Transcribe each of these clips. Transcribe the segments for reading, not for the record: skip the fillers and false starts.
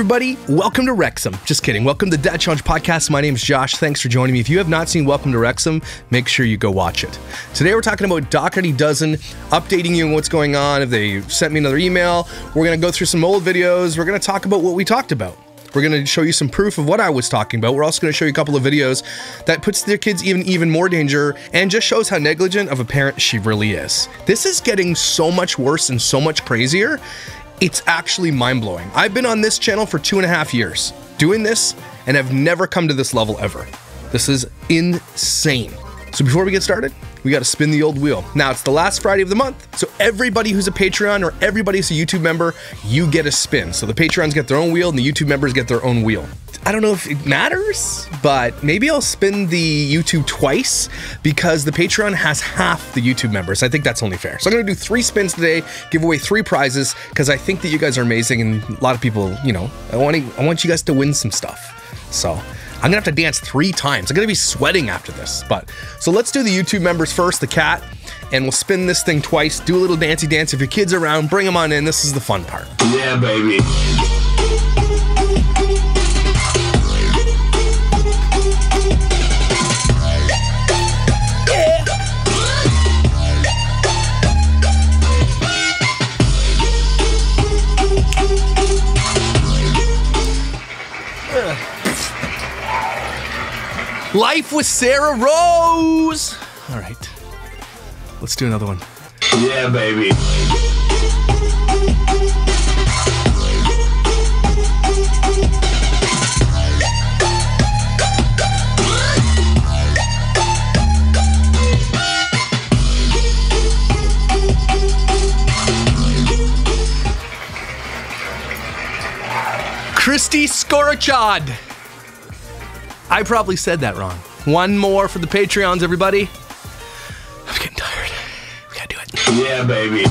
everybody, welcome to Wrexham. Just kidding. Welcome to Dad Challenge Podcast. My name is Josh. Thanks for joining me. If you have not seen Welcome to Wrexham, make sure you go watch it. Today we're talking about Dougherty Dozen, updating you on what's going on. If they sent me another email, we're going to go through some old videos. We're going to talk about what we talked about. We're going to show you some proof of what I was talking about. We're also going to show you a couple of videos that puts their kids even more danger and just shows how negligent of a parent she really is. This is getting so much worse and so much crazier. It's actually mind-blowing. I've been on this channel for 2.5 years doing this and have never come to this level ever. This is insane. So before we get started, we got to spin the old wheel. Now it's the last Friday of the month, so everybody who's a Patreon or everybody who's a YouTube member, you get a spin. So the Patreons get their own wheel and the YouTube members get their own wheel. I don't know if it matters, but maybe I'll spin the YouTube twice because the Patreon has half the YouTube members. I think that's only fair. So I'm gonna do 3 spins today, give away 3 prizes because I think that you guys are amazing and a lot of people, you know, I want you guys to win some stuff. So I'm gonna have to dance 3 times. I'm gonna be sweating after this, so let's do the YouTube members first, the cat, and we'll spin this thing twice, do a little dancey dance. If your kid's around, bring them on in. This is the fun part. Yeah, baby. Life with Sarah Rose. All right, let's do another one. Yeah, baby. Christy Skorachad. I probably said that wrong. One more for the Patreons, everybody. I'm getting tired. We gotta do it. Yeah, baby.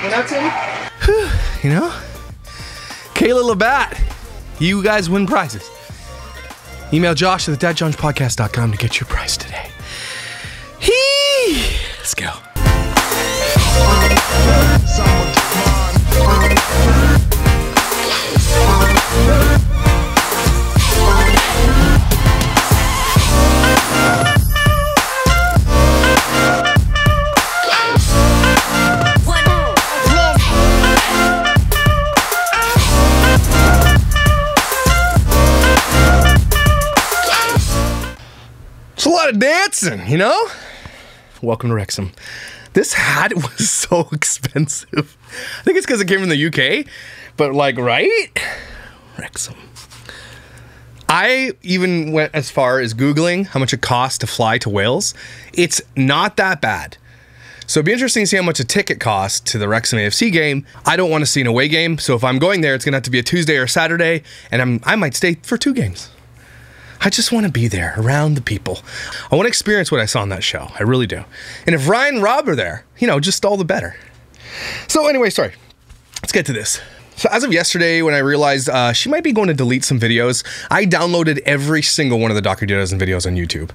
Well, that's it. You know? Kayla Labatt. You guys win prizes. Email Josh at thedadchallengepodcast.com to get your prize today. Let's go. It's a lot of dancing, you know? Welcome to Wrexham. This hat was so expensive. I think it's because it came from the UK, but like, right? Wrexham. I even went as far as Googling how much it costs to fly to Wales. It's not that bad. So it'd be interesting to see how much a ticket costs to the Wrexham AFC game. I don't want to see an away game, so if I'm going there, it's gonna have to be a Tuesday or Saturday, and I might stay for 2 games. I just want to be there, around the people. I want to experience what I saw on that show. I really do. And if Ryan and Rob are there, you know, just all the better. So anyway, sorry. Let's get to this. So as of yesterday, when I realized she might be going to delete some videos, I downloaded every single one of the Dougherty Dozen videos on YouTube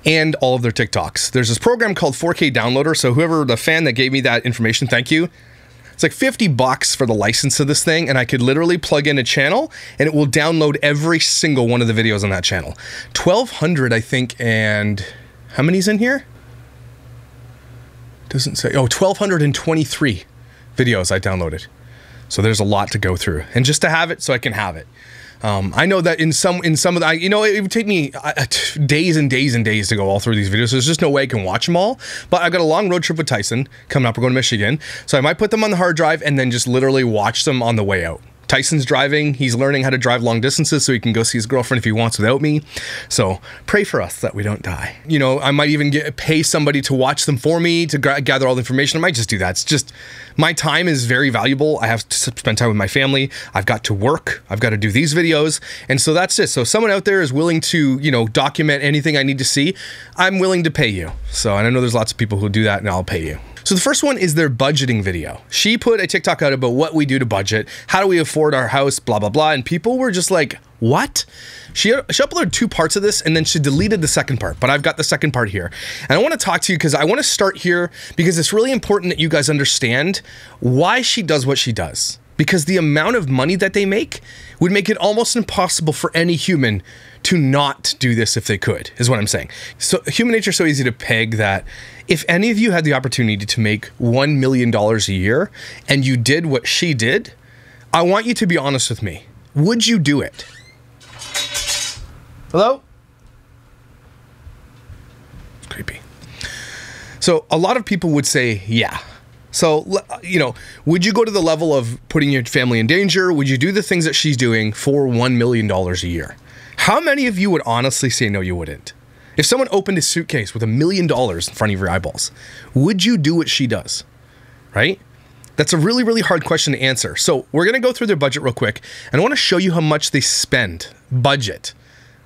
and all of their TikToks. There's this program called 4K Downloader. So whoever, the fan that gave me that information, thank you. It's like $50 for the license of this thing, and I could literally plug in a channel and it will download every single one of the videos on that channel. 1,200, I think, and how many's in here? Doesn't say. Oh, 1,223 videos I downloaded. So there's a lot to go through, and just to have it so I can have it. I know that in some of the, you know, it would take me days and days and days to go all through these videos. So there's just no way I can watch them all. But I've got a long road trip with Tyson coming up. We're going to Michigan. So I might put them on the hard drive and then just literally watch them on the way out. Tyson's driving. He's learning how to drive long distances so he can go see his girlfriend if he wants without me. So pray for us that we don't die. You know, I might even pay somebody to watch them for me, to gather all the information. I might just do that. It's just, my time is very valuable. I have to spend time with my family. I've got to work. I've got to do these videos. And so that's it. So if someone out there is willing to, you know, document anything I need to see, I'm willing to pay you. So, and I know there's lots of people who do that, and I'll pay you. So the first one is their budgeting video. She put a TikTok out about what we do to budget, how do we afford our house, blah, blah, blah. And people were just like, what? She uploaded 2 parts of this and then she deleted the second part, but I've got the second part here. And I want to talk to you because I want to start here because it's really important that you guys understand why she does what she does. Because the amount of money that they make would make it almost impossible for any human to not do this if they could, is what I'm saying. So human nature is so easy to peg that if any of you had the opportunity to make $1 million a year and you did what she did, I want you to be honest with me. Would you do it? Hello? It's creepy. So a lot of people would say, yeah. So, you know, would you go to the level of putting your family in danger? Would you do the things that she's doing for $1 million a year? How many of you would honestly say no, you wouldn't? If someone opened a suitcase with $1 million in front of your eyeballs, would you do what she does? Right? That's a really, really hard question to answer. So we're going to go through their budget real quick, and I want to show you how much they spend. Budget.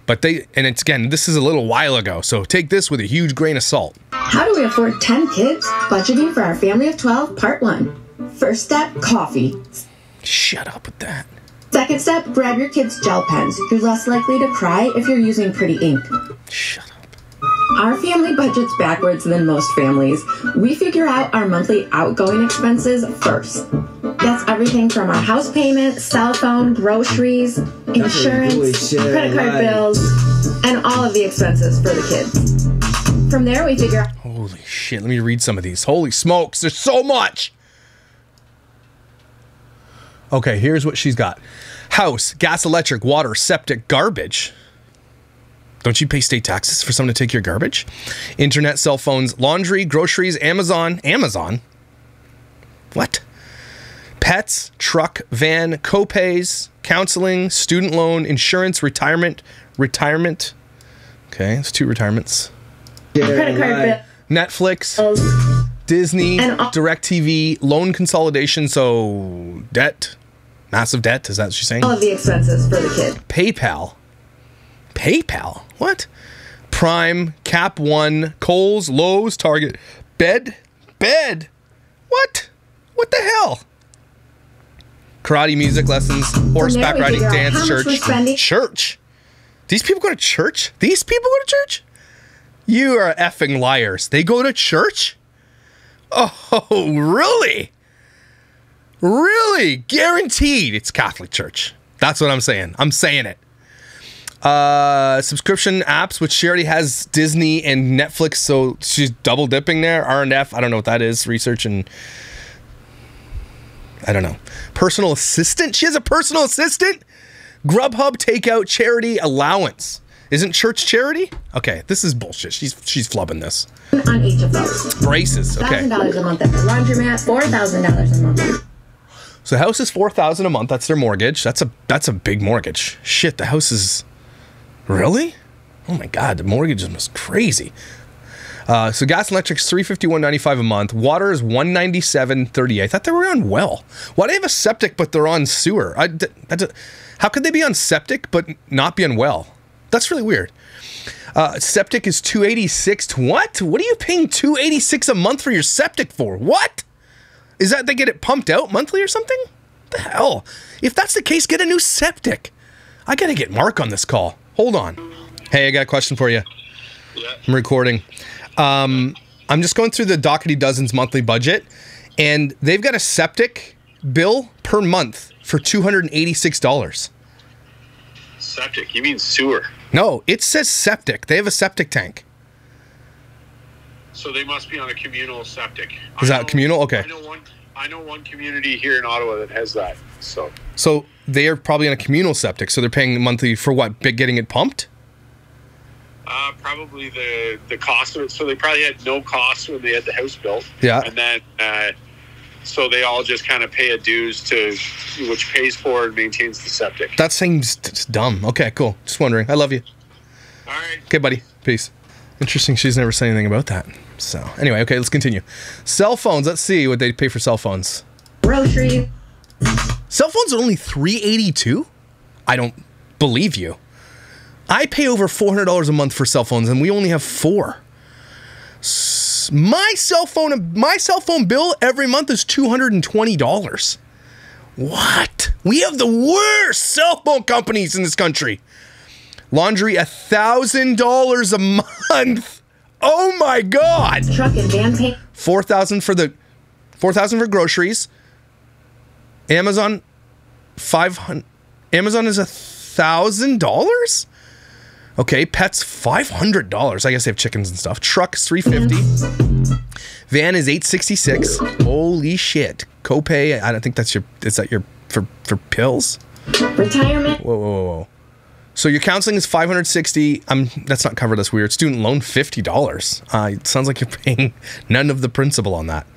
But and it's, again, this is a little while ago, so take this with a huge grain of salt. How do we afford 10 kids? Budgeting for our family of 12, part 1. First step, coffee. Shut up with that. Second step, grab your kids' gel pens. You're less likely to cry if you're using pretty ink. Shut up. Our family budgets backwards than most families. We figure out our monthly outgoing expenses first. That's everything from our house payment, cell phone, groceries, insurance, credit card bills, and all of the expenses for the kids. From there, we figure out... Holy shit, let me read some of these. Holy smokes, there's so much! Okay, here's what she's got. House, gas, electric, water, septic, garbage. Don't you pay state taxes for someone to take your garbage? Internet, cell phones, laundry, groceries, Amazon. Amazon? What? Pets, truck, van, co-pays, counseling, student loan, insurance, retirement. Okay, it's 2 retirements. credit card bill. Netflix, Disney, DirecTV, loan consolidation, so debt. Massive debt, is that what she's saying? All of the expenses for the kid. PayPal. PayPal? What? Prime, Cap One, Kohl's, Lowe's, Target. Bed? What? What the hell? Karate, music lessons, horseback riding, dance, church. These people go to church? These people go to church? You are effing liars. They go to church? Oh, really? Really? Guaranteed it's Catholic Church. That's what I'm saying. I'm saying it. Subscription apps, which she already has Disney and Netflix, so she's double dipping there. R&F, I don't know what that is. Research and... I don't know. Personal assistant? She has a personal assistant? Grubhub, takeout, charity, allowance. Isn't church charity? Okay, this is bullshit. She's flubbing this. On each of those. Braces, okay. $1,000 a month at the laundromat, $4,000 a month. So the house is $4,000 a month. That's their mortgage. That's a big mortgage. Shit, the house is... Really? Oh my God, the mortgage is almost crazy. So gas and electric is $351.95 a month. Water is $197.38. I thought they were on well. Why do they have a septic but they're on sewer? How could they be on septic but not be on well? That's really weird. Septic is $286. What? What are you paying $286 a month for your septic for? What? Is that they get it pumped out monthly or something? What the hell? If that's the case, get a new septic. I gotta get Mark on this call. Hold on. Hey, I got a question for you. Yeah. I'm recording. I'm just going through the Dougherty Dozens monthly budget, and they've got a septic bill per month for $286. Septic? You mean sewer? No, it says septic. They have a septic tank. So they must be on a communal septic. Is that communal? Okay. I know one community here in Ottawa that has that. So they are probably on a communal septic. So they're paying monthly for what? Getting it pumped? Probably the cost of it. So they probably had no cost when they had the house built. Yeah. And then so they all just kind of pay a dues to which pays for and maintains the septic. That seems dumb. Okay, cool. Just wondering. I love you. All right. Okay, buddy. Peace. Interesting. She's never said anything about that. So anyway, okay, let's continue. Cell phones. Let's see what they pay for cell phones. Groceries. Cell phones are only $382? I don't believe you. I pay over $400 a month for cell phones, and we only have 4. My cell phone bill every month is $220. What? We have the worst cell phone companies in this country. Laundry, $1,000 a month. Oh my God. Truck and van pay. $4,000 for groceries. Amazon, $500. Amazon is $1,000. Okay, pets $500. I guess they have chickens and stuff. Truck is $350. Van is $866. Holy shit. Copay, I don't think that's your. Is that your for pills? Retirement. Whoa. So your counseling is $560. That's not covered. That's weird. Student loan $50. It sounds like you're paying none of the principal on that.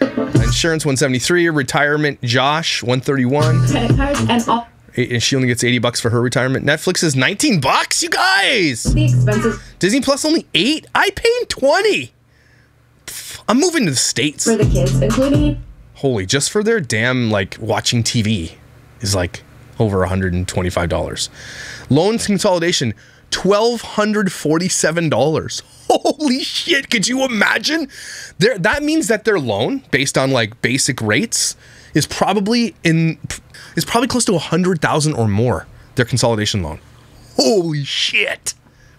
Insurance $173. Retirement Josh $131. Credit cards and all. And she only gets $80 for her retirement. Netflix is $19, you guys. The expenses. Disney Plus only $8. I paid $20. I'm moving to the States. For the kids, including. Holy, just for their damn watching TV is over $125. Loans consolidation, $1,247. Holy shit! Could you imagine? That means that their loan, based on basic rates, is probably close to $100,000 or more. Their consolidation loan. Holy shit!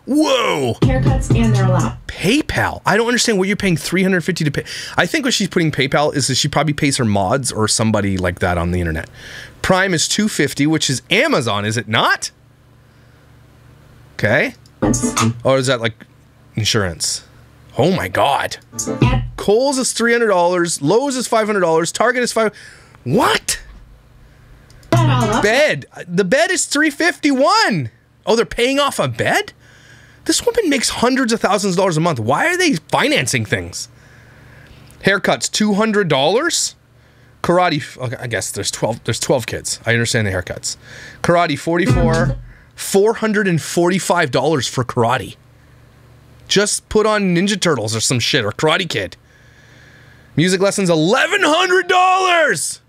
Whoa! Haircuts and their allowance. PayPal. I don't understand what you're paying $350 to pay. I think what she's putting PayPal is that she probably pays her mods or somebody like that on the internet. Prime is $250, which is Amazon, is it not? Okay. Or is that insurance? Oh my God. Kohl's is $300. Lowe's is $500. Target is $500. What? Bed. The bed is $351. Oh, they're paying off a bed? This woman makes hundreds of thousands of dollars a month. Why are they financing things? Haircuts, $200. Karate, okay, I guess there's 12 kids. I understand the haircuts. Karate, $44. $445 for karate. Just put on Ninja Turtles or some shit, or Karate Kid. Music lessons, $1,100.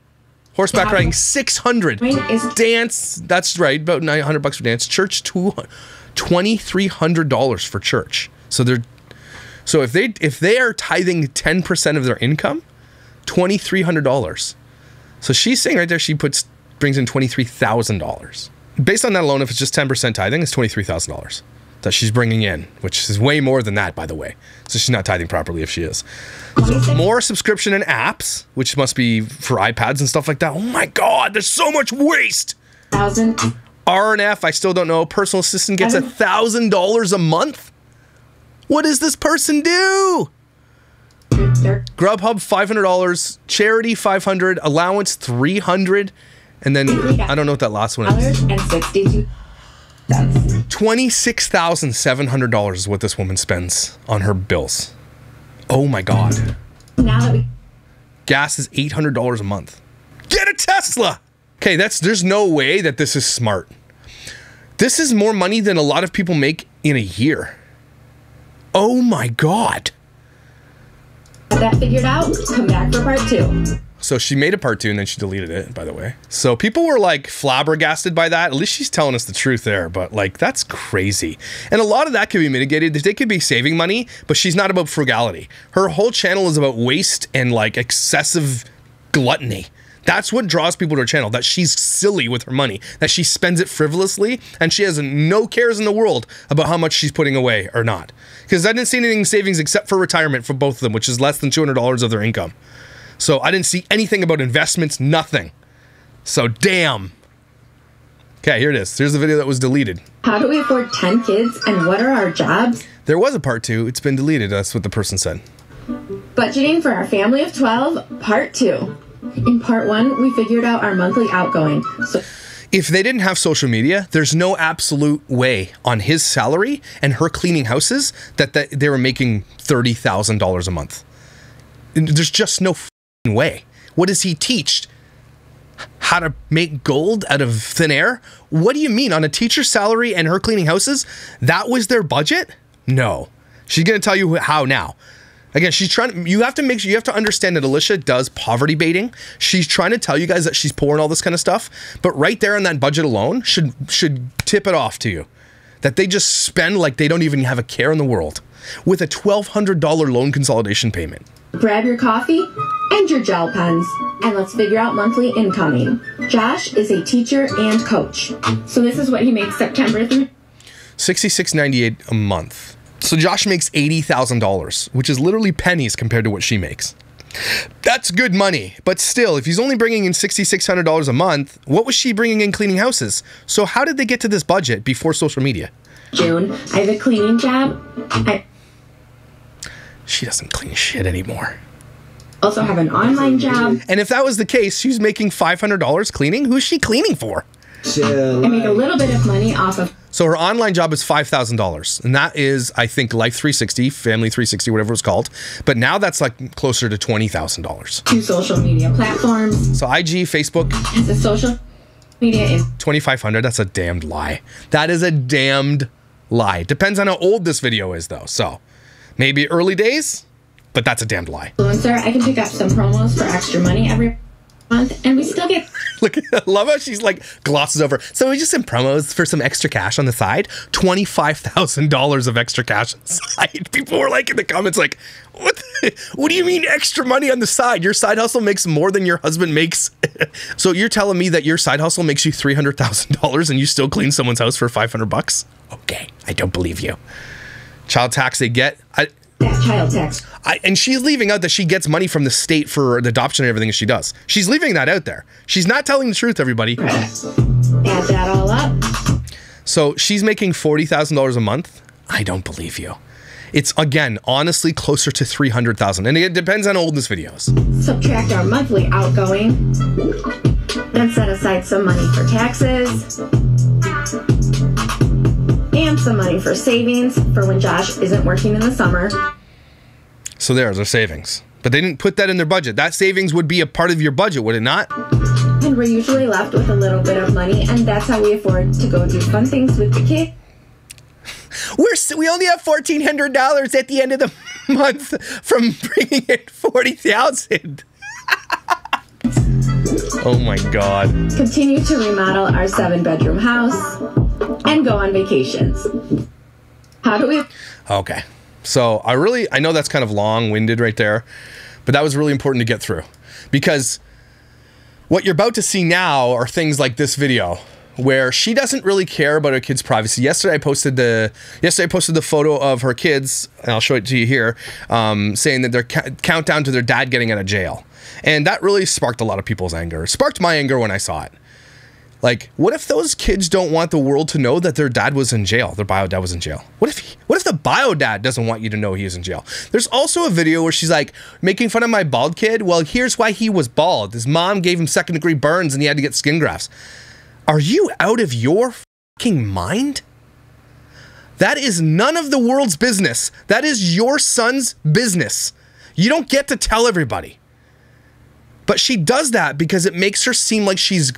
Horseback riding, $600. Dance, that's right, about $900 for dance. Church, $2,300 for church. So if they are tithing 10% of their income, $2,300. So she's saying right there she brings in $23,000. Based on that alone, if it's just 10% tithing, it's $23,000 that she's bringing in, which is way more than that, by the way. So she's not tithing properly if she is. So more subscription and apps, which must be for iPads and stuff like that. Oh my God, there's so much waste. R&F, I still don't know. Personal assistant gets $1,000 a month. What does this person do? Grubhub, $500. Charity, $500. Allowance, $300. And then, I don't know what that last one is. $26,700 is what this woman spends on her bills. Oh my God. Gas is $800 a month. Get a Tesla! Okay, there's no way that this is smart. This is more money than a lot of people make in a year. Oh my God. That figured out, come back for part 2. So she made a part 2 and then she deleted it, by the way. So people were flabbergasted by that. At least she's telling us the truth there, but that's crazy. And a lot of that could be mitigated. They could be saving money, but she's not about frugality. Her whole channel is about waste and excessive gluttony. That's what draws people to her channel, that she's silly with her money, that she spends it frivolously, and she has no cares in the world about how much she's putting away or not. Because I didn't see anything in savings except for retirement for both of them, which is less than $200 of their income. So I didn't see anything about investments, nothing. So damn. Okay, here it is. Here's the video that was deleted. How do we afford 10 kids and what are our jobs? There was a part 2. It's been deleted. That's what the person said. Budgeting for our family of 12, part 2. In part 1, we figured out our monthly outgoing. So if they didn't have social media, there's no absolute way on his salary and her cleaning houses that they were making $30,000 a month. There's just no way. What does he teach? How to make gold out of thin air? What do you mean? On a teacher's salary and her cleaning houses, that was their budget? No. She's going to tell you how now. Again, she's trying. You have to understand that Alicia does poverty baiting. She's trying to tell you guys that she's poor and all this kind of stuff. But right there on that budget alone should tip it off to you that they just spend like they don't even have a care in the world. with a $1,200 loan consolidation payment. Grab your coffee and your gel pens, and let's figure out monthly incoming. Josh is a teacher and coach, so this is what he makes September through $66.98 a month. So Josh makes $80,000, which is literally pennies compared to what she makes. That's good money, but still, if he's only bringing in $6,600 a month, what was she bringing in cleaning houses? So how did they get to this budget before social media? June. I have a cleaning job. I She doesn't clean shit anymore. also have an online job. And if that was the case, she's making $500 cleaning? Who's she cleaning for? I make a little bit of money off of So her online job is $5,000. And that is, I think, Life 360, Family 360, whatever it's called. But now that's like closer to $20,000. 2 social media platforms. So IG, Facebook, As a social media is $2,500. That's a damned lie. That is a damned lie. Depends on how old this video is, though. So maybe early days, but that's a damned lie. influencer. I can pick up some promos for extra money every month, and we still get Look, I love how she's like glosses over. So we just some promos for some extra cash on the side. $25,000 of extra cash on the side. People were like in the comments like, what do you mean extra money on the side? Your side hustle makes more than your husband makes. So you're telling me that your side hustle makes you $300,000 and you still clean someone's house for $500? Okay, I don't believe you. Child tax they get. that child tax. And she's leaving out that she gets money from the state for the adoption and everything she does. She's leaving that out there. She's not telling the truth, everybody. Add that all up. So she's making $40,000 a month. I don't believe you. It's, again, honestly closer to $300,000. And it depends on how old this video is. Subtract our monthly outgoing. Then set aside some money for taxes. And some money for savings for when Josh isn't working in the summer. So there's our savings. But they didn't put that in their budget. That savings would be a part of your budget, would it not? And we're usually left with a little bit of money, and that's how we afford to go do fun things with the kids. We only have $1,400 at the end of the month from bringing in $40,000. Oh my God. Continue to remodel our 7-bedroom house and go on vacations. How do we... Okay. So I know that's kind of long-winded right there, but that was really important to get through because what you're about to see now are things like this video where she doesn't really care about her kids' privacy. Yesterday I posted the photo of her kids, and I'll show it to you here, saying that they're countdown to their dad getting out of jail. And that really sparked a lot of people's anger. It sparked my anger when I saw it. Like, what if those kids don't want the world to know that their dad was in jail? Their bio dad was in jail. What if the bio dad doesn't want you to know he was in jail? There's also a video where she's like, making fun of my bald kid. Well, here's why he was bald. His mom gave him 2nd-degree burns and he had to get skin grafts. Are you out of your fucking mind? That is none of the world's business. That is your son's business. You don't get to tell everybody. But she does that because it makes her seem like she's...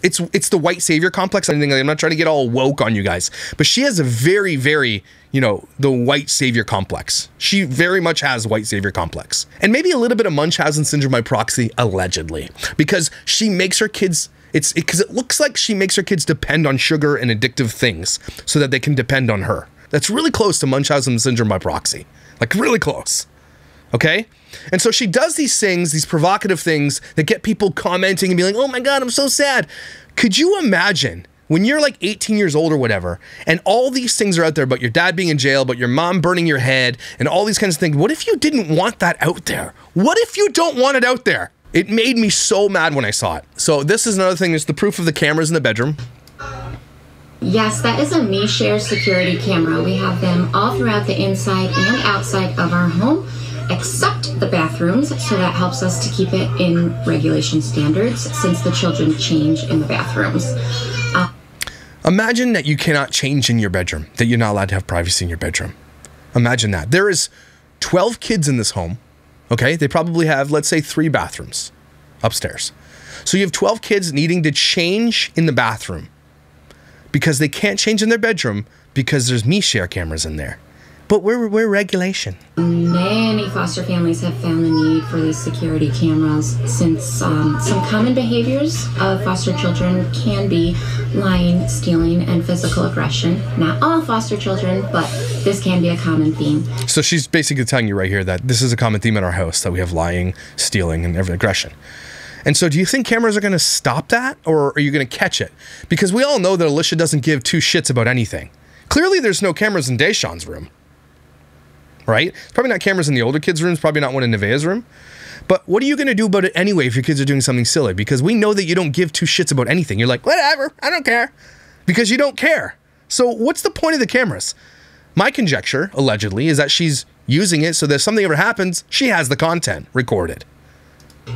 It's the white savior complex. I'm not trying to get all woke on you guys, but she has a very, very, the white savior complex. She very much has white savior complex. And maybe a little bit of Munchausen syndrome by proxy, allegedly, because she makes her kids, because it looks like she makes her kids depend on sugar and addictive things so that they can depend on her. That's really close to Munchausen syndrome by proxy, like really close. Okay? And so she does these things, these provocative things that get people commenting and being like, oh my God, I'm so sad. Could you imagine when you're like 18 years old or whatever, and all these things are out there about your dad being in jail, about your mom burning your head, and all these kinds of things? What if you didn't want that out there? What if you don't want it out there? It made me so mad when I saw it. So this is another thing, is the proof of the cameras in the bedroom. Yes, that is a Me Share security camera. We have them all throughout the inside and outside of our home, except the bathrooms, so that helps us to keep it in regulation standards since the children change in the bathrooms. Imagine that you cannot change in your bedroom, that you're not allowed to have privacy in your bedroom. Imagine that. There is 12 kids in this home, okay? They probably have, let's say, 3 bathrooms upstairs. So you have 12 kids needing to change in the bathroom because they can't change in their bedroom because there's Me Share cameras in there. But we're regulation. Many foster families have found the need for these security cameras since some common behaviors of foster children can be lying, stealing, and physical aggression. Not all foster children, but this can be a common theme. So she's basically telling you right here that this is a common theme in our house, that we have lying, stealing, and aggression. And so do you think cameras are going to stop that, or are you going to catch it? Because we all know that Alicia doesn't give two shits about anything. Clearly there's no cameras in Deshawn's room. Right? It's probably not cameras in the older kids' rooms, probably not one in Nevaeh's room. But what are you going to do about it anyway if your kids are doing something silly? Because we know that you don't give two shits about anything. You're like, whatever, I don't care. Because you don't care. So what's the point of the cameras? My conjecture, allegedly, is that she's using it so that if something ever happens, she has the content recorded.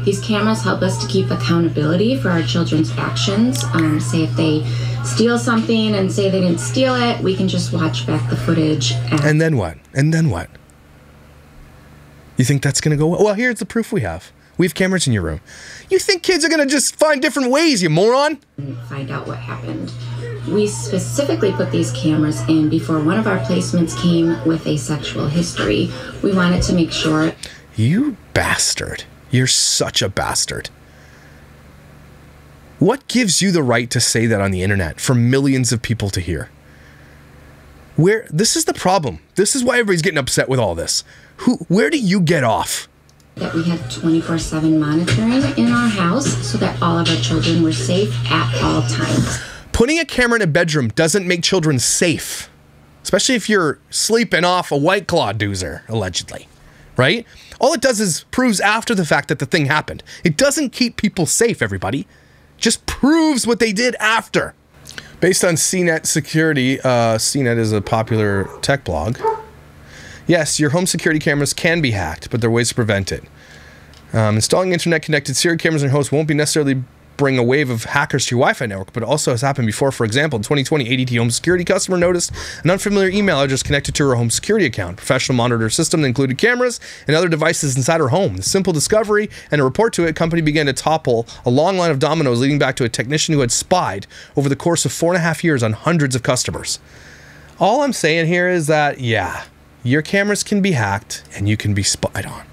These cameras help us to keep accountability for our children's actions. Say if they steal something and say they didn't steal it, we can just watch back the footage. And then what? And then what? You think that's going to go well? Well, here's the proof we have. We have cameras in your room. You think kids are going to just find different ways, you moron? Find out what happened. We specifically put these cameras in before one of our placements came with a sexual history. We wanted to make sure. You bastard. You're such a bastard. What gives you the right to say that on the internet for millions of people to hear? This is the problem. This is why everybody's getting upset with all this. Where do you get off? That we had 24/7 monitoring in our house so that all of our children were safe at all times. Putting a camera in a bedroom doesn't make children safe, especially if you're sleeping off a White Claw doozer, allegedly, right? All it does is proves after the fact that the thing happened. It doesn't keep people safe, everybody. Just proves what they did after. Based on CNET Security, CNET is a popular tech blog. Yes, your home security cameras can be hacked, but there are ways to prevent it. Installing internet-connected security cameras in your house won't be necessarily bring a wave of hackers to your Wi-Fi network, but it also has happened before. For example, in 2020, ADT Home Security customer noticed an unfamiliar email address connected to her home security account. Professional monitor system that included cameras and other devices inside her home. The simple discovery and a report to it, company began to topple a long line of dominoes leading back to a technician who had spied over the course of 4.5 years on hundreds of customers. All I'm saying here is that, yeah, your cameras can be hacked and you can be spied on.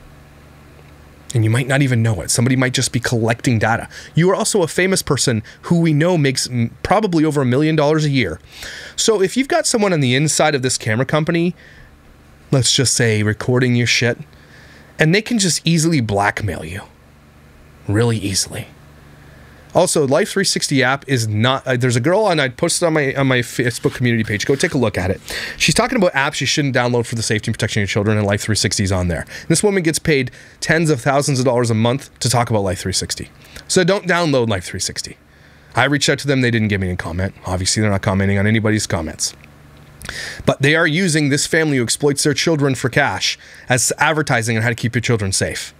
And you might not even know it. Somebody might just be collecting data. You are also a famous person who we know makes probably over $1 million a year. So if you've got someone on the inside of this camera company, let's just say recording your shit, and they can just easily blackmail you. Really easily. Also, Life 360 app is not, there's a girl, and I posted on my Facebook community page. Go take a look at it. She's talking about apps you shouldn't download for the safety and protection of your children, and Life 360 is on there. And this woman gets paid tens of thousands of dollars a month to talk about Life 360. So don't download Life 360. I reached out to them. They didn't give me a comment. Obviously, they're not commenting on anybody's comments. But they are using this family who exploits their children for cash as advertising on how to keep your children safe.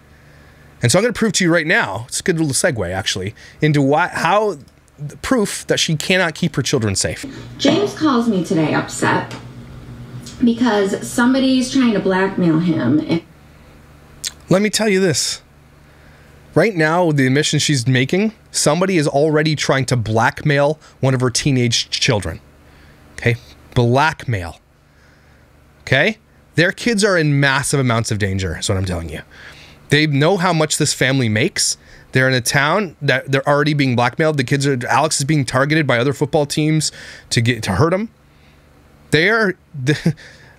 And so I'm going to prove to you right now, it's a good little segue actually, into how the proof that she cannot keep her children safe. James calls me today upset because somebody's trying to blackmail him. Let me tell you this. Right now, with the admission she's making, somebody is already trying to blackmail one of her teenage children. Okay? Blackmail. Okay? Their kids are in massive amounts of danger, is what I'm telling you. They know how much this family makes. They're in a town that they're already being blackmailed. The kids are, Alex is being targeted by other football teams to hurt him. I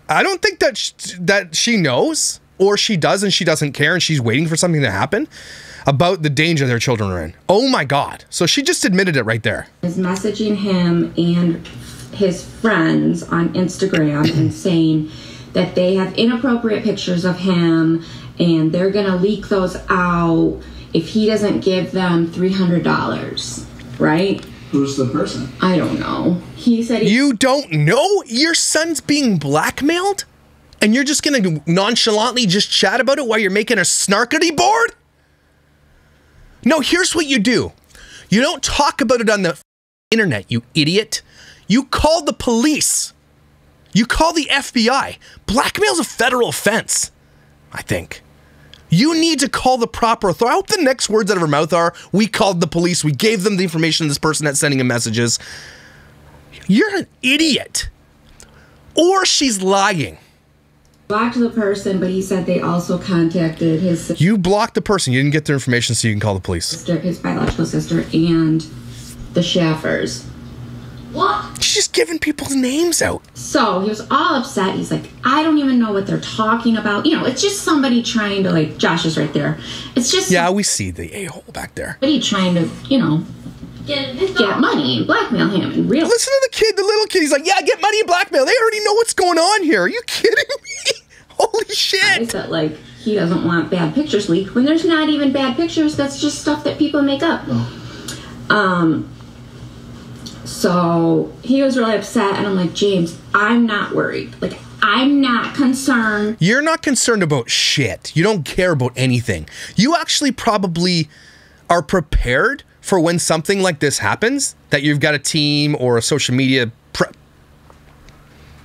don't think that she knows, or she does and she doesn't care and she's waiting for something to happen about the danger their children are in. Oh my God. So she just admitted it right there. Is messaging him and his friends on Instagram and saying that they have inappropriate pictures of him and they're going to leak those out if he doesn't give them $300, right? Who's the person? I don't know. He said... You don't know? Your son's being blackmailed? And you're just going to nonchalantly just chat about it while you're making a snarkity board? No, here's what you do. You don't talk about it on the internet, you idiot. You call the police. You call the FBI. Blackmail's a federal offense, I think. You need to call the proper authority. I hope the next words out of her mouth are, we called the police, we gave them the information of this person that's sending him messages. You're an idiot. Or she's lying. Blocked the person, but he said they also contacted his sister. You blocked the person. You didn't get their information, so you can call the police. His biological sister, and the Schaffers. What? She's just giving people's names out. So he was all upset. He's like, I don't even know what they're talking about. You know, it's just somebody trying to, like, Josh is right there. It's just... Yeah, we see the a-hole back there. Somebody trying to, you know, get money and blackmail him and real... Listen to the kid, the little kid. He's like, yeah, get money and blackmail. They already know what's going on here. Are you kidding me? Holy shit. That, like, he doesn't want bad pictures leaked when there's not even bad pictures. That's just stuff that people make up. So he was really upset, and I'm like, James, I'm not worried. Like, I'm not concerned. You're not concerned about shit. You don't care about anything. You actually probably are prepared for when something like this happens, that you've got a team or a social media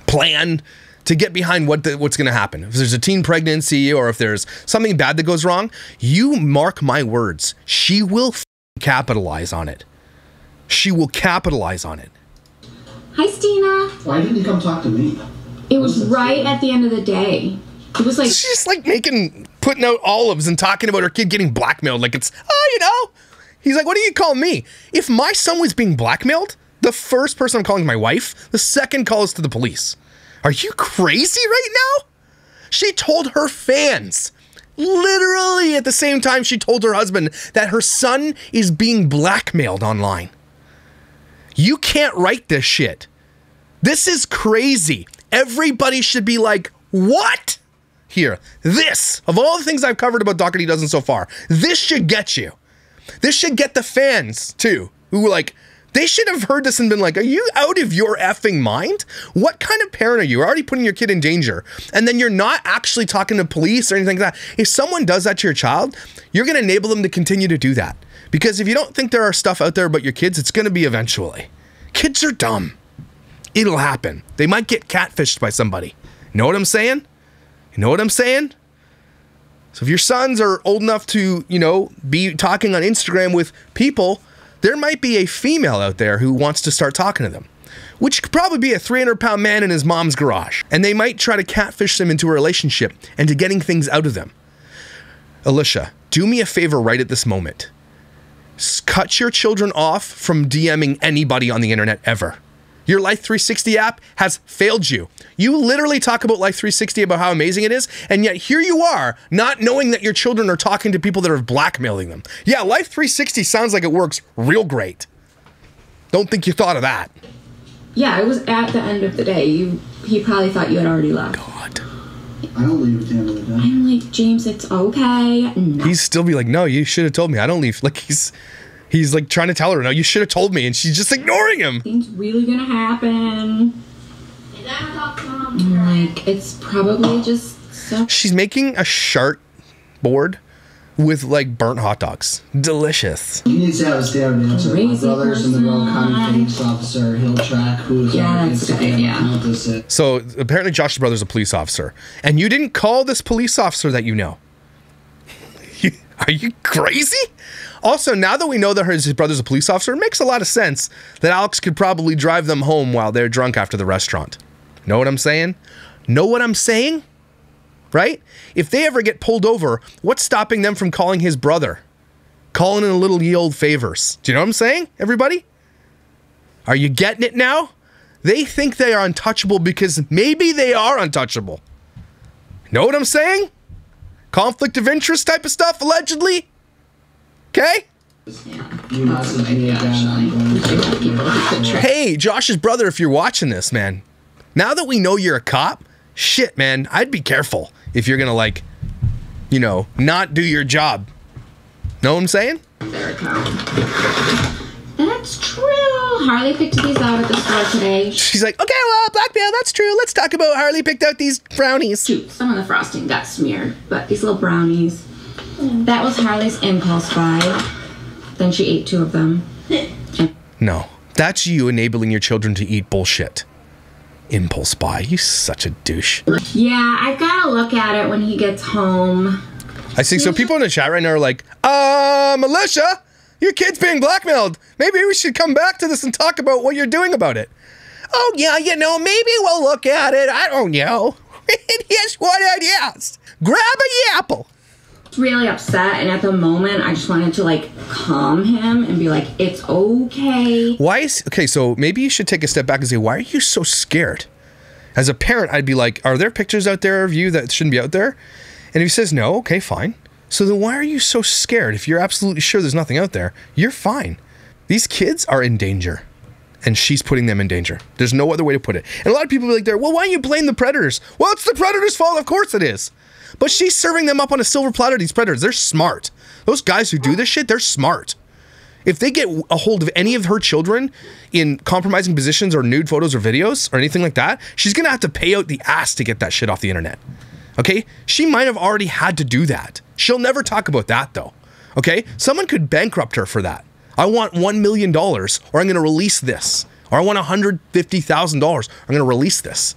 plan to get behind what's going to happen. If there's a teen pregnancy or if there's something bad that goes wrong, you mark my words, she will capitalize on it. She will capitalize on it. Hi, Stina. Why didn't you come talk to me? It was right at the end of the day. It was like... She's like putting out olives and talking about her kid getting blackmailed. Like it's, oh, you know. He's like, what do you call me? If my son was being blackmailed, the first person I'm calling is my wife. The second call is to the police. Are you crazy right now? She told her fans, literally at the same time she told her husband, that her son is being blackmailed online. You can't write this shit. This is crazy. Everybody should be like, what? Here, this, of all the things I've covered about Dougherty Dozen so far, this should get you. This should get the fans, too, who were like, they should have heard this and been like, are you out of your effing mind? What kind of parent are you? You're already putting your kid in danger. And then you're not actually talking to police or anything like that. If someone does that to your child, you're going to enable them to continue to do that. Because if you don't think there are stuff out there about your kids, it's going to be eventually. Kids are dumb. It'll happen. They might get catfished by somebody. You know what I'm saying? You know what I'm saying? So if your sons are old enough to, you know, be talking on Instagram with people, there might be a female out there who wants to start talking to them, which could probably be a 300-pound man in his mom's garage. And they might try to catfish them into a relationship and to getting things out of them. Alicia, do me a favor right at this moment. Cut your children off from DMing anybody on the internet ever. Your Life 360 app has failed you. You literally talk about Life 360 about how amazing it is, and yet here you are, not knowing that your children are talking to people that are blackmailing them. Yeah, Life 360 sounds like it works real great. Don't think you thought of that. Yeah, it was at the end of the day. He probably thought you had already left. God. I don't leave at the end of the day. I'm like, James, it's okay. No. He'd still be like, no, you should have told me. I don't leave. Like, he's like trying to tell her, no, you should have told me. And she's just ignoring him. Things really gonna happen. I'm like, it's probably just so. She's making a chart board with like burnt hot dogs. Delicious. He needs to have a stand up to my brothers and the Royal County police officer, Hill Track, who's on Instagram account does it. So apparently Josh's brother's a police officer. And you didn't call this police officer that you know. Are you crazy? Also, now that we know that his brother's a police officer, it makes a lot of sense that Alex could probably drive them home while they're drunk after the restaurant. Know what I'm saying? Know what I'm saying? Right? If they ever get pulled over, what's stopping them from calling his brother? Calling in a little ye old favors. Do you know what I'm saying, everybody? Are you getting it now? They think they are untouchable because maybe they are untouchable. Know what I'm saying? Conflict of interest type of stuff, allegedly? Okay? Hey, Josh's brother, if you're watching this, man, now that we know you're a cop, shit, man, I'd be careful if you're gonna, like, you know, not do your job. Know what I'm saying? That's true. Harley picked these out at the store today. She's like, okay, well, Blackmailed, that's true. Let's talk about Harley picked out these brownies. Shoot, some of the frosting got smeared, but these little brownies. That was Harley's impulse buy. Then she ate 2 of them. No, that's you enabling your children to eat bullshit. Impulse buy. You such a douche. Yeah, I gotta look at it when he gets home. I see. So people in the chat right now are like, Alicia, your kid's being blackmailed. Maybe we should come back to this and talk about what you're doing about it. Oh, yeah, you know, maybe we'll look at it. I don't know. And here's what it is. Grab a apple. Really upset, and at the moment I just wanted to like calm him and be like, it's okay. Why is, okay, so maybe you should take a step back and say, why are you so scared? As a parent, I'd be like, are there pictures out there of you that shouldn't be out there? And if he says no, okay, fine. So then why are you so scared? If you're absolutely sure there's nothing out there, you're fine. These kids are in danger, and she's putting them in danger. There's no other way to put it. And a lot of people be like, well, why don't you blame the predators? Well, it's the predators' fault. Of course it is. But she's serving them up on a silver platter, these predators. They're smart. Those guys who do this shit, they're smart. If they get a hold of any of her children in compromising positions or nude photos or videos or anything like that, she's going to have to pay out the ass to get that shit off the internet. Okay? She might have already had to do that. She'll never talk about that, though. Okay? Someone could bankrupt her for that. I want $1 million, or I'm going to release this. Or I want $150,000, I'm going to release this.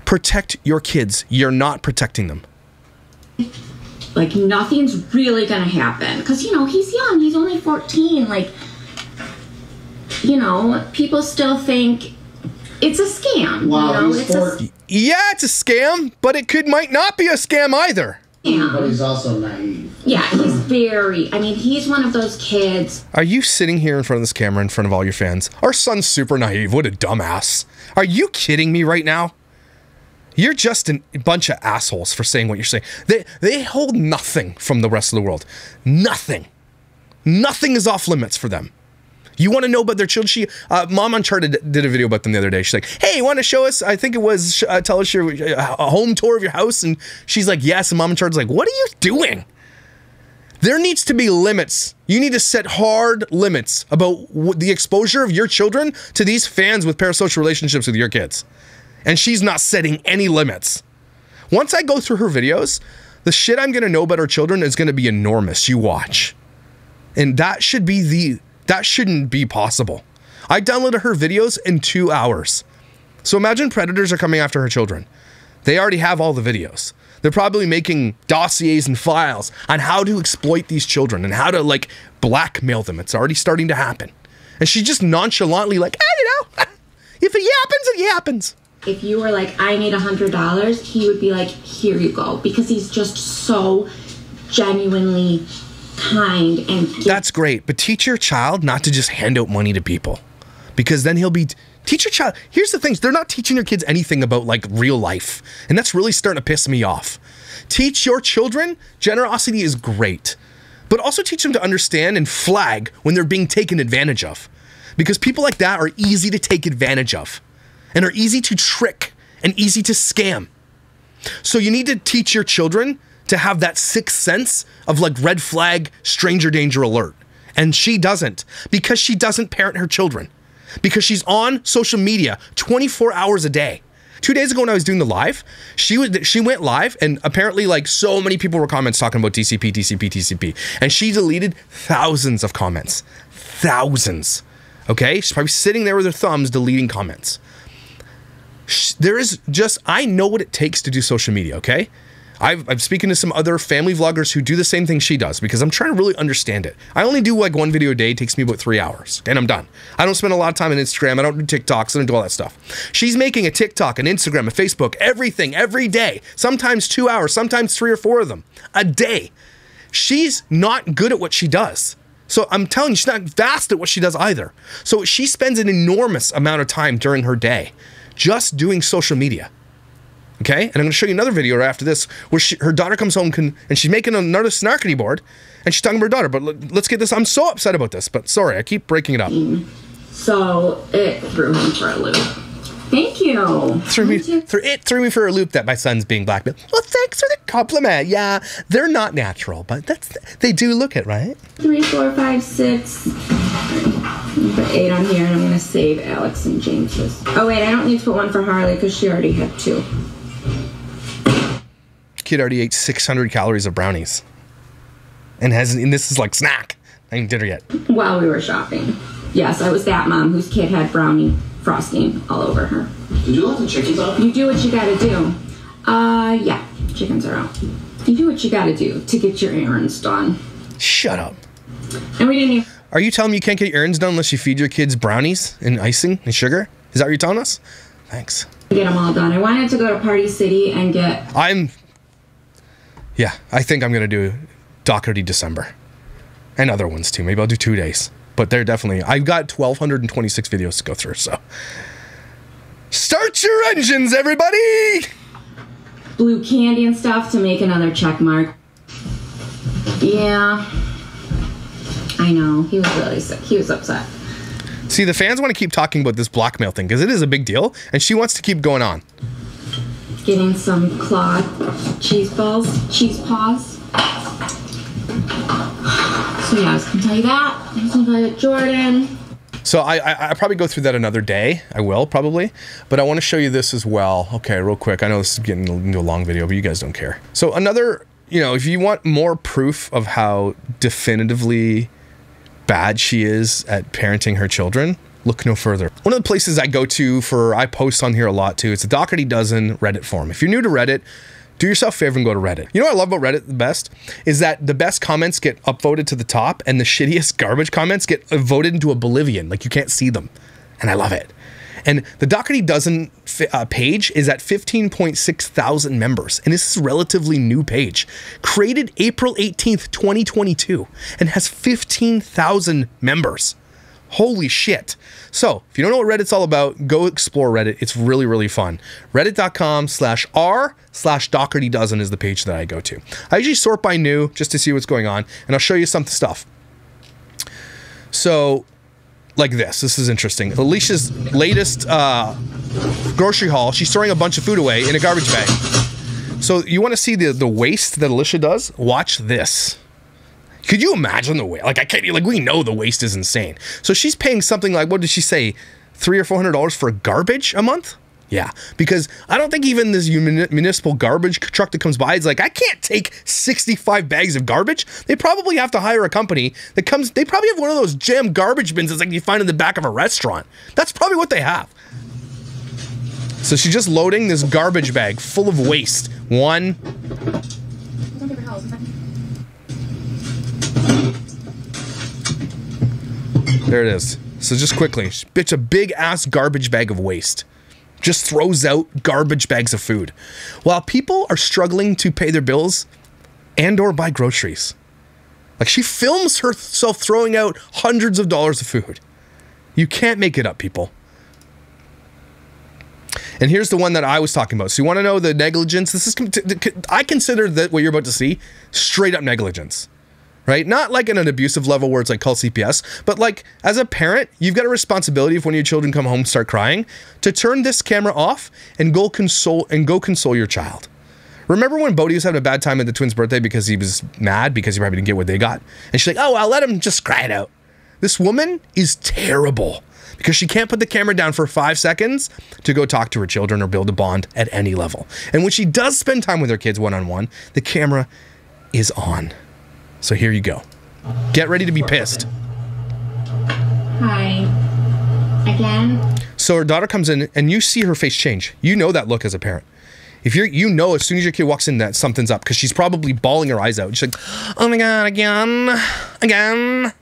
Protect your kids. You're not protecting them. Like, nothing's really gonna happen. Because, you know, he's young. He's only 14. Like, you know, people still think it's a scam. Wow, you know, yeah, it's a scam, but it might not be a scam either. Yeah. But he's also naive. Yeah, he's very, I mean, he's one of those kids. Are you sitting here in front of this camera in front of all your fans? Our son's super naive. What a dumbass. Are you kidding me right now? You're just a bunch of assholes for saying what you're saying. They hold nothing from the rest of the world. Nothing. Nothing is off limits for them. You want to know about their children? Mom Uncharted did a video about them the other day. She's like, hey, you want to show us? I think it was, tell us your a home tour of your house. And she's like, yes. And Mom Uncharted's like, what are you doing? There needs to be limits. You need to set hard limits about the exposure of your children to these fans with parasocial relationships with your kids. And she's not setting any limits. Once I go through her videos, the shit I'm going to know about her children is going to be enormous. You watch. And that shouldn't be possible. I downloaded her videos in 2 hours. So imagine predators are coming after her children. They already have all the videos. They're probably making dossiers and files on how to exploit these children and how to, like, blackmail them. It's already starting to happen. And she's just nonchalantly like, you know, if it happens, it happens. If you were like, I need $100, he would be like, here you go. Because he's just so genuinely kind and... That's great, but teach your child not to just hand out money to people. Because then he'll be... Teach your child... Here's the things, they're not teaching your kids anything about, like, real life. And that's really starting to piss me off. Teach your children generosity is great. But also teach them to understand and flag when they're being taken advantage of. Because people like that are easy to take advantage of. And are easy to trick and easy to scam. So you need to teach your children to have that sixth sense of, like, red flag, stranger danger alert. And she doesn't, because she doesn't parent her children. Because she's on social media 24 hours a day. 2 days ago when I was doing the live, she went live, and apparently, like, so many people were comments talking about TCP, TCP, TCP. And she deleted thousands of comments. Thousands. Okay? She's probably sitting there with her thumbs deleting comments. There is just, I know what it takes to do social media, okay? I'm speaking to some other family vloggers who do the same thing she does because I'm trying to really understand it. I only do like one video a day. It takes me about 3 hours and I'm done. I don't spend a lot of time on Instagram. I don't do TikToks. I don't do all that stuff. She's making a TikTok, an Instagram, a Facebook, everything, every day. Sometimes 2 hours, sometimes 3 or 4 of them a day. She's not good at what she does. So I'm telling you, she's not fast at what she does either. So she spends an enormous amount of time during her day just doing social media. Okay? And I'm going to show you another video right after this where her daughter comes home and she's making another snarkity board and she's talking about her daughter. But let's get this. I'm so upset about this, but sorry, I keep breaking it up. So it threw him for a loop. Thank you. It threw me for a loop that my son's being blackmailed. Well, thanks for the compliment. Yeah, they're not natural, but they do look it, right? 3, 4, 5, 6. I'm gonna put 8 on here, and I'm gonna save Alex and James's. Oh wait, I don't need to put 1 for Harley because she already had 2. Kid already ate 600 calories of brownies, and this is like snack. I ain't dinner yet. While we were shopping, yes, I was that mom whose kid had brownie frosting all over her. Did you let the chickens out? You do what you gotta do. Yeah, chickens are out. You do what you gotta do to get your errands done. Shut up. And we didn't even... Are you telling me you can't get your errands done unless you feed your kids brownies and icing and sugar? Is that what you're telling us? Thanks. Get them all done. I wanted to go to Party City and get... Yeah, I think I'm going to do Dougherty December. And other ones too. Maybe I'll do 2 days. But they're definitely... I've got 1,226 videos to go through, so... Start your engines, everybody! Blue candy and stuff to make another check mark. Yeah. I know. He was really sick. He was upset. See, the fans want to keep talking about this blackmail thing because it is a big deal, and she wants to keep going on. Getting some clawed cheese balls, cheese paws. So yeah, I was gonna tell you that. I was gonna tell you Jordan. So I probably go through that another day. I will probably, but I want to show you this as well. Okay, real quick. I know this is getting into a long video, but you guys don't care. So another, you know, if you want more proof of how definitively bad she is at parenting her children, look no further. One of the places I go to I post on here a lot too, it's the Dougherty Dozen Reddit forum. If you're new to Reddit, do yourself a favor and go to Reddit. You know what I love about Reddit the best? Is that the best comments get upvoted to the top and the shittiest garbage comments get voted into oblivion. Like you can't see them. And I love it. And the Dougherty Dozen page is at 15.6 thousand members. And this is a relatively new page. Created April 18th, 2022 and has 15,000 members. Holy shit. So if you don't know what Reddit's all about, go explore Reddit. It's really, really fun. Reddit.com/r/Dougherty Dozen is the page that I go to. I usually sort by new just to see what's going on. And I'll show you some stuff. So like this is interesting. Alicia's latest grocery haul. She's throwing a bunch of food away in a garbage bag. So you want to see the waste that Alicia does? Watch this. Could you imagine the waste? Like I can't. Like we know the waste is insane. So she's paying something like, what did she say, $300 or $400 for garbage a month? Yeah, because I don't think even this municipal garbage truck that comes by is like, I can't take 65 bags of garbage. They probably have to hire a company that comes. They probably have one of those jam garbage bins that's like you find in the back of a restaurant. That's probably what they have. So she's just loading this garbage bag full of waste. One. There it is. So just quickly, it's a big ass garbage bag of waste. Just throws out garbage bags of food while people are struggling to pay their bills and or buy groceries. Like she films herself throwing out hundreds of dollars of food. You can't make it up, people. And here's the one that I was talking about. So you want to know the negligence? This is, I consider that what you're about to see straight up negligence. Right? Not like in an abusive level where it's like call CPS, but like as a parent, you've got a responsibility if one of your children come home and start crying to turn this camera off and go console your child. Remember when Bodhi was having a bad time at the twins' birthday because he was mad because he probably didn't get what they got? And she's like, oh, I'll let him just cry it out. This woman is terrible because she can't put the camera down for 5 seconds to go talk to her children or build a bond at any level. And when she does spend time with her kids one-on-one, the camera is on. So here you go. Get ready to be pissed. Hi. Again? So her daughter comes in and you see her face change. You know that look as a parent. If you know as soon as your kid walks in that something's up because she's probably bawling her eyes out. She's like, oh my God, again. Again.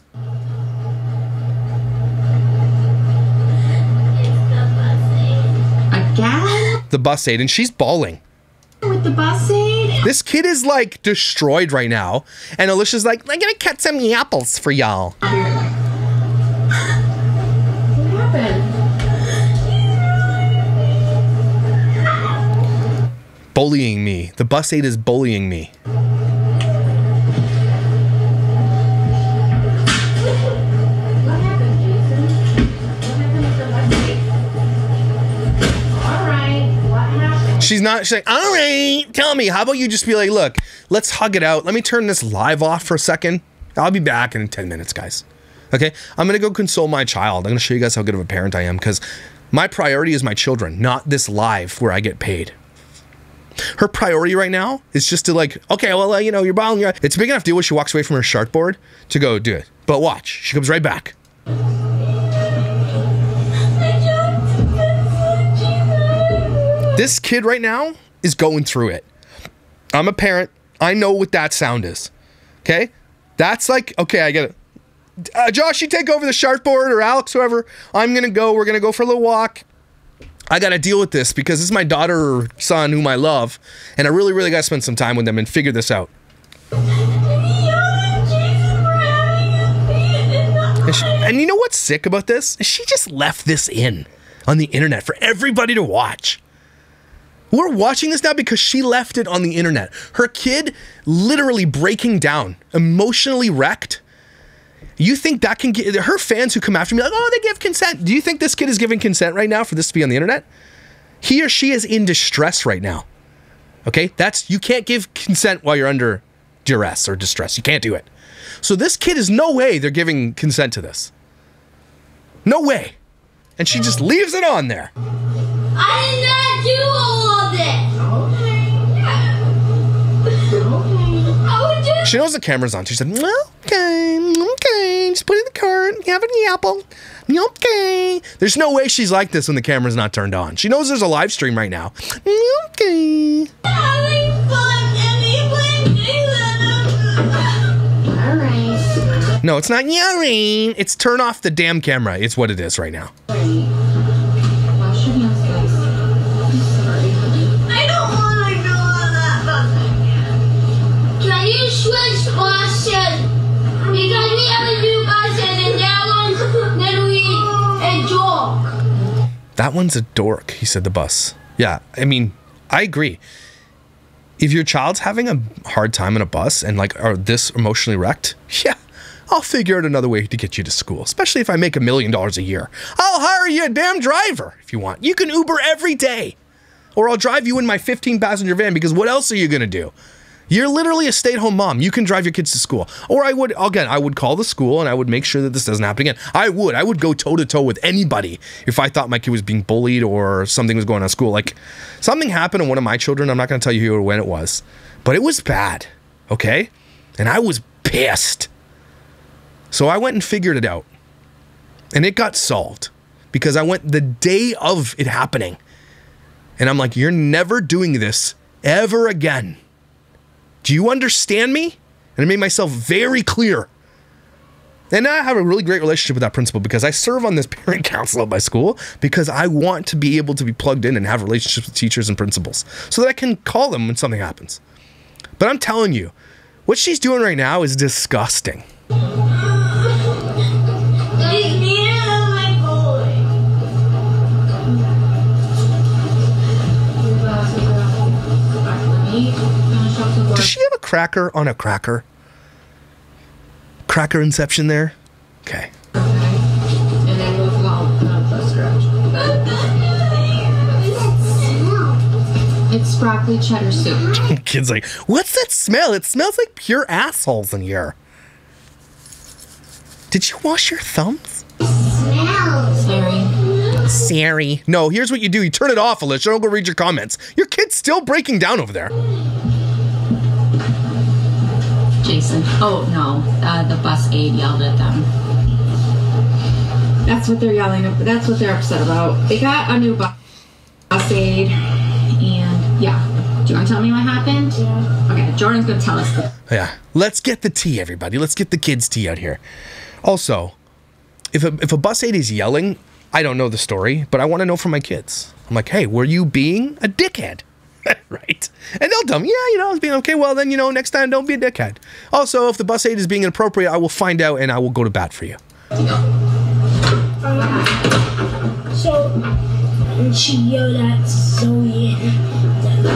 Again? The bus aid, and she's bawling. With the bus aid? This kid is like destroyed right now. And Alicia's like, I'm gonna cut some apples for y'all. What happened? Bullying me. The bus aid is bullying me. She's like, all right, tell me, how about you just be like, look, let's hug it out. Let me turn this live off for a second. I'll be back in 10 minutes, guys. Okay, I'm going to go console my child. I'm going to show you guys how good of a parent I am because my priority is my children, not this live where I get paid. Her priority right now is just to like, okay, well, you know, you're bottling your... It's a big enough deal when she walks away from her shartboard to go do it. But watch, she comes right back. This kid right now is going through it. I'm a parent. I know what that sound is. Okay? That's like, okay, I get it. Josh, you take over the shartboard or Alex, whoever. I'm going to go. We're going to go for a little walk. I got to deal with this because this is my daughter or son whom I love, and I really, really got to spend some time with them and figure this out. And you know what's sick about this? She just left this in on the internet for everybody to watch. We're watching this now because she left it on the internet. Her kid literally breaking down, emotionally wrecked. You think that can get her fans who come after me like, oh, they give consent. Do you think this kid is giving consent right now for this to be on the internet? He or she is in distress right now. Okay? You can't give consent while you're under duress or distress. You can't do it. So this kid is no way they're giving consent to this. No way. And she just leaves it on there. I did not do all of this. Okay. She knows the camera's on. She said, okay, just put it in the cart, have an apple. Okay. There's no way she's like this when the camera's not turned on. She knows there's a live stream right now. Okay. Having fun and all right. No, it's not yelling. It's turn off the damn camera. It's what it is right now. Wash your hands, guys. I'm sorry, honey. I don't want to do all that. Can you switch buses? Because we have a new bus and that one's literally a dork. That one's a dork, he said, the bus. Yeah, I mean, I agree. If your child's having a hard time in a bus and like are this emotionally wrecked, yeah, I'll figure out another way to get you to school, especially if I make $1 million a year. I'll hire you a damn driver if you want. You can Uber every day. Or I'll drive you in my 15-passenger van because what else are you going to do? You're literally a stay-at-home mom. You can drive your kids to school. Or I would call the school and I would make sure that this doesn't happen again. I would go toe-to-toe with anybody if I thought my kid was being bullied or something was going on at school. Like, something happened to one of my children. I'm not going to tell you who or when it was. But it was bad, okay? And I was pissed. So I went and figured it out. And it got solved. Because I went the day of it happening. And I'm like, you're never doing this ever again. Do you understand me? And I made myself very clear. And I have a really great relationship with that principal because I serve on this parent council at my school because I want to be able to be plugged in and have relationships with teachers and principals so that I can call them when something happens. But I'm telling you, what she's doing right now is disgusting. Does she have a cracker on a cracker? Cracker inception there? Okay. And then we'll call the scratch. It's broccoli cheddar soup. Kid's like, what's that smell? It smells like pure assholes in here. Did you wash your thumbs? Sorry. No, here's what you do. You turn it off, Alicia. Don't go read your comments. Your kid's still breaking down over there. Jason. Oh, no. The bus aide yelled at them. That's what they're yelling. That's what they're upset about. They got a new bus aide, and yeah. Do you want to tell me what happened? Yeah. Okay, Jordan's going to tell us. Yeah. Let's get the tea, everybody. Let's get the kids' tea out here. Also, if a bus aide is yelling, I don't know the story, but I want to know from my kids. I'm like, hey, were you being a dickhead? Right? And they'll tell me, yeah, I was being okay. Well, then, next time, don't be a dickhead. Also, if the bus aide is being inappropriate, I will find out and I will go to bat for you. So, she yelled at Zoe. But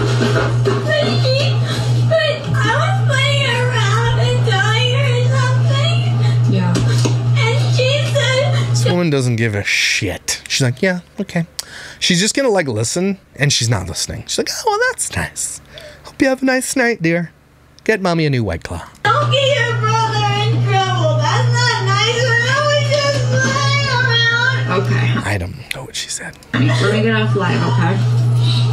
I was playing around and telling her something. Yeah. And she said... This woman doesn't give a shit. She's like, yeah, okay. She's just gonna listen, and she's not listening. She's like, oh, well, that's nice. Hope you have a nice night, dear. Get mommy a new White Claw. Don't get your brother in trouble. That's not nice. I was just playing around. Okay. I don't know what she said. We're gonna get off live, okay?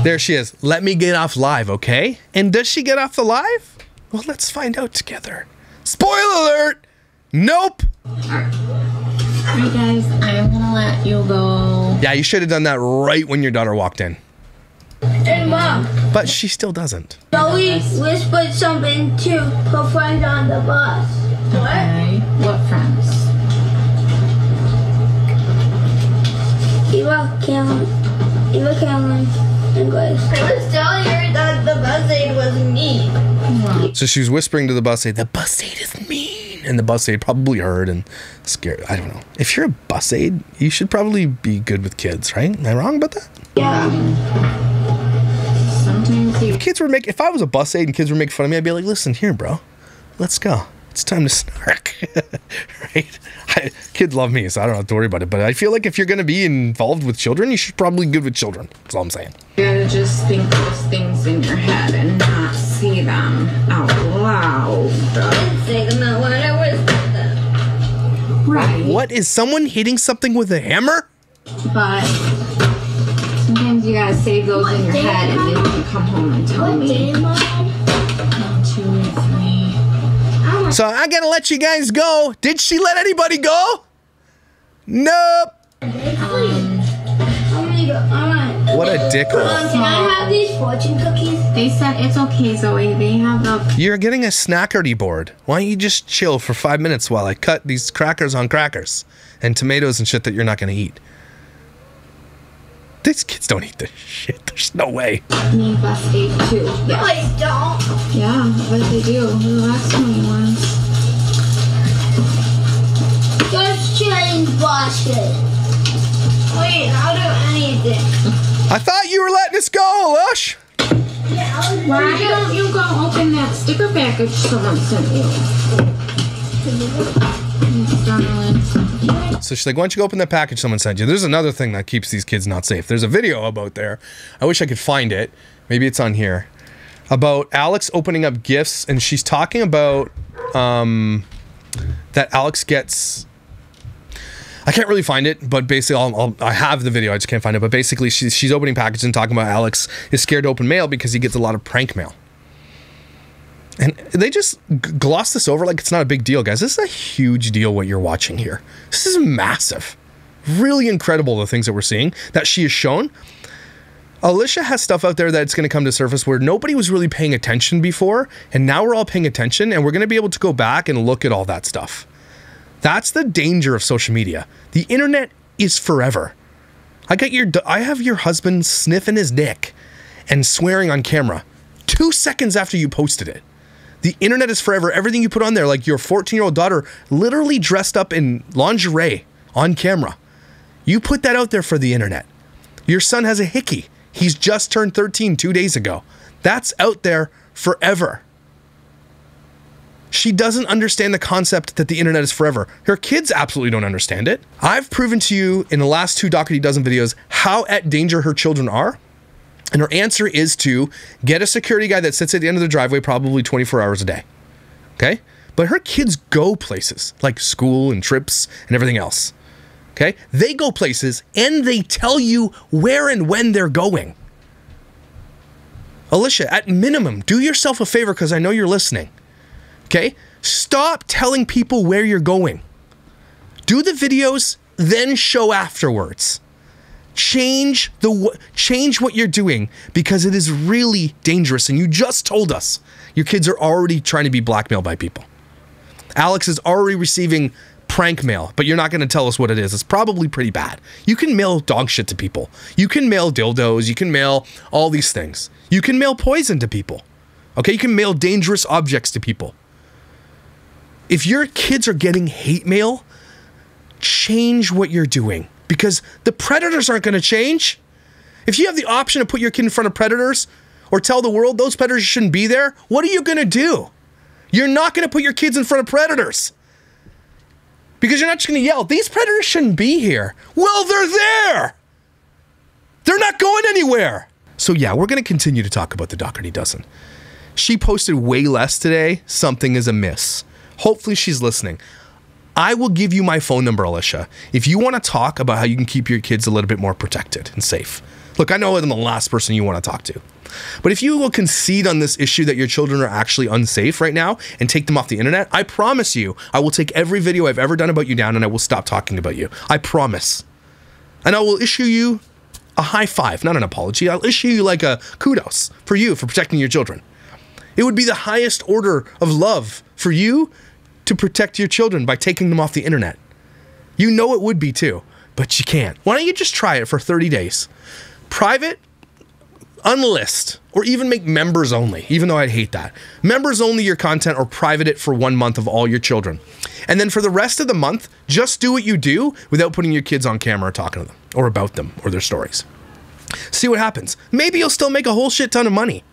There she is. Let me get off live, okay? And does she get off the live? Well, let's find out together. Spoiler alert! Nope! Alright. Alright, guys, I'm gonna let you go. Yeah, you should have done that right when your daughter walked in. Hey, Mom. But she still doesn't. Zoe whispered something to her friend on the bus. Okay. What friends? Eva I was telling her that the bus aide was mean. So she was whispering to the bus aide, the bus aide is mean. And the bus aide probably heard and scared. I don't know. If you're a bus aide, you should probably be good with kids, right? Am I wrong about that? Yeah. Sometimes you... If I was a bus aide and kids were making fun of me, I'd be like, listen, here, bro. Let's go. It's time to snark. Right? Kids love me, so I don't have to worry about it. But I feel like if you're going to be involved with children, you should probably be good with children. That's all I'm saying. You gotta just think those things in your head and not say them out loud. Say them out loud. I was them. Right. What? Is someone hitting something with a hammer? But sometimes you gotta save those in your head and then you can come home and tell me. 1, 2, 3. So I gotta let you guys go. Did she let anybody go? Nope. What a dickhole. Can I have these fortune cookies? They said it's okay, Zoe. They have the... You're getting a Snackerty board. Why don't you just chill for 5 minutes while I cut these crackers on crackers and tomatoes and shit that you're not gonna eat? These kids don't eat this shit. There's no way. Need bus aid too. No, I don't. Yeah, but they do. The last ones. Just change basket. Wait, I'll do anything. I thought you were letting us go, Lush. Yeah, Why don't you go open that sticker package someone sent you? So she's like, why don't you go open that package someone sent you? There's another thing that keeps these kids not safe. There's a video about there. I wish I could find it. Maybe it's on here. About Alex opening up gifts, and she's talking about that Alex gets... I can't really find it, but basically I have the video, I just can't find it. But basically she's opening packages and talking about Alex is scared to open mail because he gets a lot of prank mail. And they just gloss this over like it's not a big deal, guys. This is a huge deal what you're watching here. This is massive. Really incredible, the things that we're seeing that she has shown. Alicia has stuff out there that's going to come to surface where nobody was really paying attention before, and now we're all paying attention, and we're going to be able to go back and look at all that stuff. That's the danger of social media. The internet is forever. I have your husband sniffing his dick and swearing on camera 2 seconds after you posted it. The internet is forever. Everything you put on there, like your 14-year-old daughter literally dressed up in lingerie on camera. You put that out there for the internet. Your son has a hickey. He's just turned 13 2 days ago. That's out there forever. She doesn't understand the concept that the internet is forever. Her kids absolutely don't understand it. I've proven to you in the last 2 Dougherty Dozen videos how at danger her children are. And her answer is to get a security guy that sits at the end of the driveway probably 24 hours a day. Okay? But her kids go places like school and trips and everything else. Okay? They go places and they tell you where and when they're going. Alicia, at minimum, do yourself a favor because I know you're listening. Okay? Stop telling people where you're going. Do the videos, then show afterwards. Change what you're doing because it is really dangerous. And you just told us your kids are already trying to be blackmailed by people. Alex is already receiving prank mail, but you're not going to tell us what it is. It's probably pretty bad. You can mail dog shit to people. You can mail dildos. You can mail all these things. You can mail poison to people. Okay? You can mail dangerous objects to people. If your kids are getting hate mail, change what you're doing because the predators aren't going to change. If you have the option to put your kid in front of predators or tell the world those predators shouldn't be there, what are you going to do? You're not going to put your kids in front of predators because you're not just going to yell, these predators shouldn't be here. Well, they're there. They're not going anywhere. So yeah, we're going to continue to talk about the Dougherty Dozen. She posted way less today. Something is amiss. Hopefully she's listening. I will give you my phone number, Alicia, if you want to talk about how you can keep your kids a little bit more protected and safe. Look, I know I'm the last person you want to talk to. But if you will concede on this issue that your children are actually unsafe right now and take them off the internet, I promise you, I will take every video I've ever done about you down and I will stop talking about you. I promise. And I will issue you a high five, not an apology. I'll issue you like a kudos for you for protecting your children. It would be the highest order of love for you to protect your children by taking them off the internet. You know it would be too, but you can't. Why don't you just try it for 30 days? Private unlist or even make members only, even though I'd hate that. Members only your content or private it for 1 month of all your children. And then for the rest of the month, just do what you do without putting your kids on camera or talking to them or about them or their stories. See what happens. Maybe you'll still make a whole shit ton of money.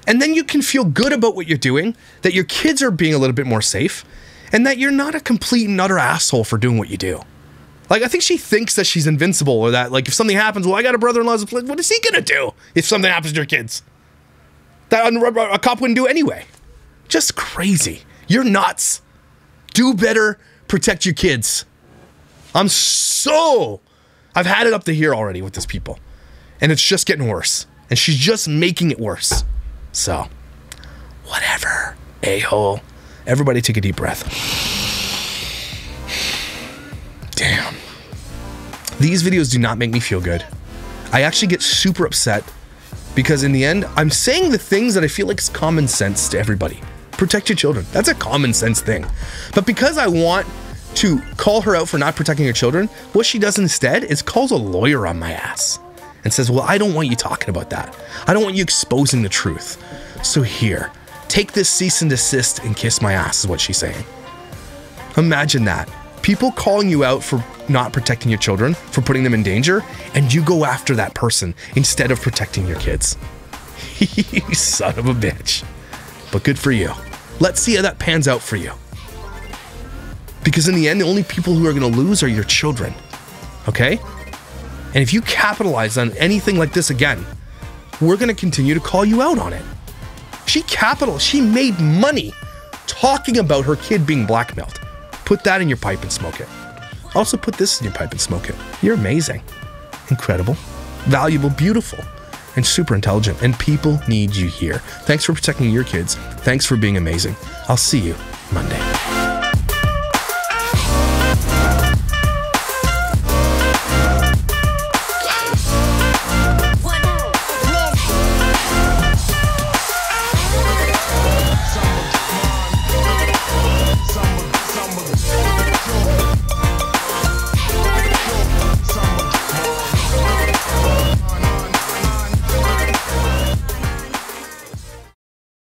And then you can feel good about what you're doing, that your kids are being a little bit more safe, and that you're not a complete and utter asshole for doing what you do. Like, I think she thinks that she's invincible, or that, like, if something happens, well, I got a brother-in-law, what is he gonna do if something happens to your kids? That a cop wouldn't do anyway. Just crazy. You're nuts. Do better, protect your kids. I've had it up to here already with these people, and it's just getting worse, and she's just making it worse. So, whatever, a-hole. Everybody take a deep breath. Damn. These videos do not make me feel good. I actually get super upset because in the end, I'm saying the things that I feel like is common sense to everybody. Protect your children. That's a common sense thing. But because I want to call her out for not protecting her children, what she does instead is calls a lawyer on my ass and says, well, I don't want you talking about that. I don't want you exposing the truth. So here, take this cease and desist and kiss my ass is what she's saying. Imagine that. People calling you out for not protecting your children, for putting them in danger, and you go after that person instead of protecting your kids. You son of a bitch. But good for you. Let's see how that pans out for you. Because in the end, the only people who are going to lose are your children. Okay? And if you capitalize on anything like this again, we're going to continue to call you out on it. She made money talking about her kid being blackmailed. Put that in your pipe and smoke it. Also put this in your pipe and smoke it. You're amazing, incredible, valuable, beautiful, and super intelligent, and people need you here. Thanks for protecting your kids. Thanks for being amazing. I'll see you Monday.